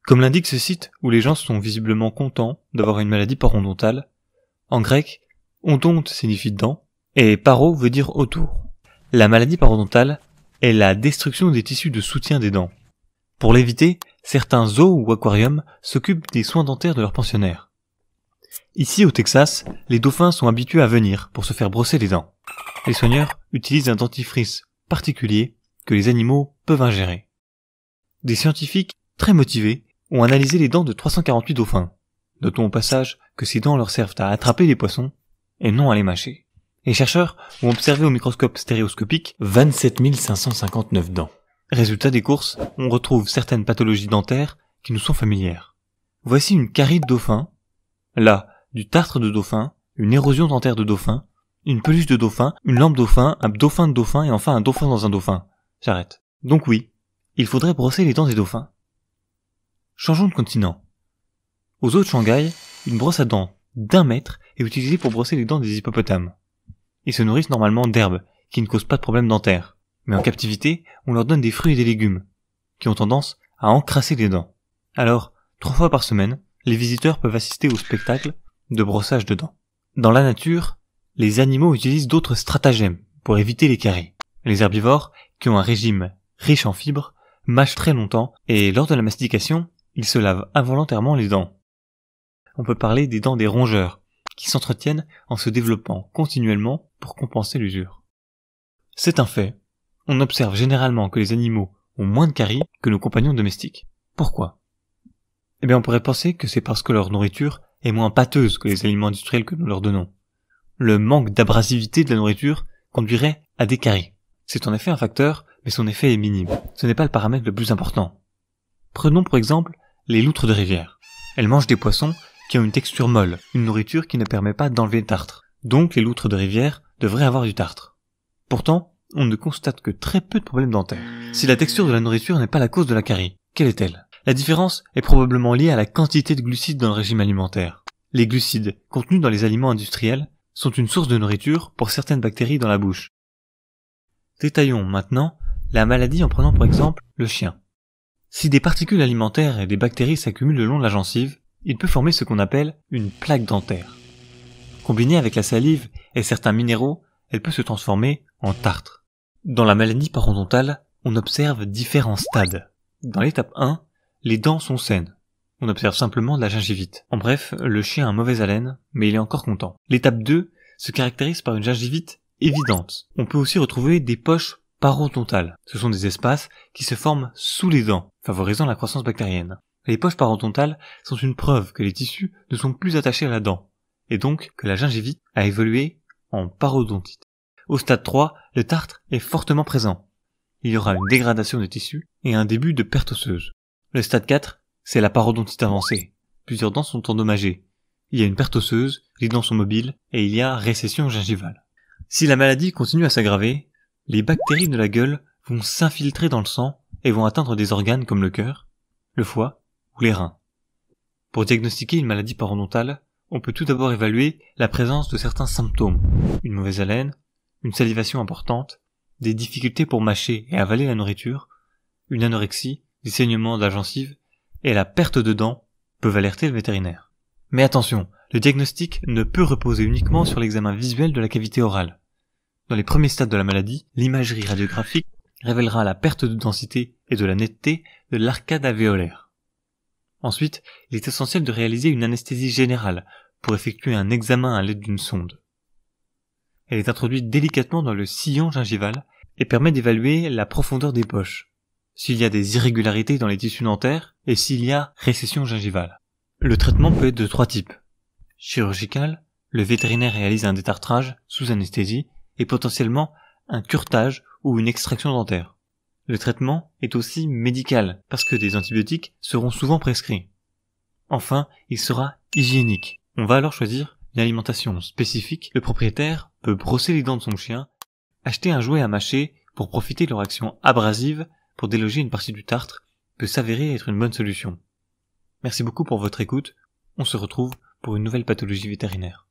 Comme l'indique ce site où les gens sont visiblement contents d'avoir une maladie parodontale, en grec, odonte signifie dent, et paro veut dire autour. La maladie parodontale est la destruction des tissus de soutien des dents. Pour l'éviter, certains zoos ou aquariums s'occupent des soins dentaires de leurs pensionnaires. Ici au Texas, les dauphins sont habitués à venir pour se faire brosser les dents. Les soigneurs utilisent un dentifrice particulier que les animaux peuvent ingérer. Des scientifiques très motivés ont analysé les dents de 348 dauphins. Notons au passage que ces dents leur servent à attraper les poissons et non à les mâcher. Les chercheurs ont observé au microscope stéréoscopique 27 559 dents. Résultat des courses, on retrouve certaines pathologies dentaires qui nous sont familières. Voici une carie de dauphin, là, du tartre de dauphin, une érosion dentaire de dauphin, une peluche de dauphin, une lampe dauphin, un dauphin de dauphin et enfin un dauphin dans un dauphin. J'arrête. Donc oui, il faudrait brosser les dents des dauphins. Changeons de continent. Aux zoo de Shanghai, une brosse à dents d'1 mètre est utilisée pour brosser les dents des hippopotames. Ils se nourrissent normalement d'herbes, qui ne causent pas de problème dentaire. Mais en captivité, on leur donne des fruits et des légumes, qui ont tendance à encrasser les dents. Alors, 3 fois par semaine, les visiteurs peuvent assister au spectacle de brossage de dents. Dans la nature, les animaux utilisent d'autres stratagèmes pour éviter les caries. Les herbivores, qui ont un régime riche en fibres, mâchent très longtemps et lors de la mastication, ils se lavent involontairement les dents. On peut parler des dents des rongeurs, qui s'entretiennent en se développant continuellement pour compenser l'usure. C'est un fait. On observe généralement que les animaux ont moins de caries que nos compagnons domestiques. Pourquoi ? Eh bien, on pourrait penser que c'est parce que leur nourriture est moins pâteuse que les aliments industriels que nous leur donnons. Le manque d'abrasivité de la nourriture conduirait à des caries. C'est en effet un facteur, mais son effet est minime. Ce n'est pas le paramètre le plus important. Prenons pour exemple les loutres de rivière. Elles mangent des poissons qui ont une texture molle, une nourriture qui ne permet pas d'enlever le tartre. Donc les loutres de rivière devraient avoir du tartre. Pourtant, on ne constate que très peu de problèmes dentaires. Si la texture de la nourriture n'est pas la cause de la carie, quelle est-elle ? La différence est probablement liée à la quantité de glucides dans le régime alimentaire. Les glucides contenus dans les aliments industriels sont une source de nourriture pour certaines bactéries dans la bouche. Détaillons maintenant la maladie en prenant pour exemple le chien. Si des particules alimentaires et des bactéries s'accumulent le long de la gencive, il peut former ce qu'on appelle une plaque dentaire. Combinée avec la salive et certains minéraux, elle peut se transformer en tartre. Dans la maladie parodontale, on observe différents stades. Dans l'étape 1, les dents sont saines. On observe simplement de la gingivite. En bref, le chien a mauvaise haleine, mais il est encore content. L'étape 2 se caractérise par une gingivite évidente. On peut aussi retrouver des poches parodontales. Ce sont des espaces qui se forment sous les dents, favorisant la croissance bactérienne. Les poches parodontales sont une preuve que les tissus ne sont plus attachés à la dent, et donc que la gingivite a évolué en parodontite. Au stade 3, le tartre est fortement présent. Il y aura une dégradation des tissus et un début de perte osseuse. Le stade 4, c'est la parodontite avancée. Plusieurs dents sont endommagées. Il y a une perte osseuse, les dents sont mobiles et il y a récession gingivale. Si la maladie continue à s'aggraver, les bactéries de la gueule vont s'infiltrer dans le sang et vont atteindre des organes comme le cœur, le foie ou les reins. Pour diagnostiquer une maladie parodontale, on peut tout d'abord évaluer la présence de certains symptômes. Une mauvaise haleine, une salivation importante, des difficultés pour mâcher et avaler la nourriture, une anorexie, des saignements de la gencive et la perte de dents peuvent alerter le vétérinaire. Mais attention, le diagnostic ne peut reposer uniquement sur l'examen visuel de la cavité orale. Dans les premiers stades de la maladie, l'imagerie radiographique révélera la perte de densité et de la netteté de l'arcade alvéolaire. Ensuite, il est essentiel de réaliser une anesthésie générale pour effectuer un examen à l'aide d'une sonde. Elle est introduite délicatement dans le sillon gingival et permet d'évaluer la profondeur des poches, s'il y a des irrégularités dans les tissus dentaires et s'il y a récession gingivale. Le traitement peut être de 3 types. Chirurgical, le vétérinaire réalise un détartrage sous anesthésie et potentiellement un curetage ou une extraction dentaire. Le traitement est aussi médical parce que des antibiotiques seront souvent prescrits. Enfin, il sera hygiénique. On va alors choisir une alimentation spécifique. Le propriétaire peut brosser les dents de son chien, acheter un jouet à mâcher pour profiter de leur action abrasive pour déloger une partie du tartre peut s'avérer être une bonne solution. Merci beaucoup pour votre écoute. On se retrouve pour une nouvelle pathologie vétérinaire.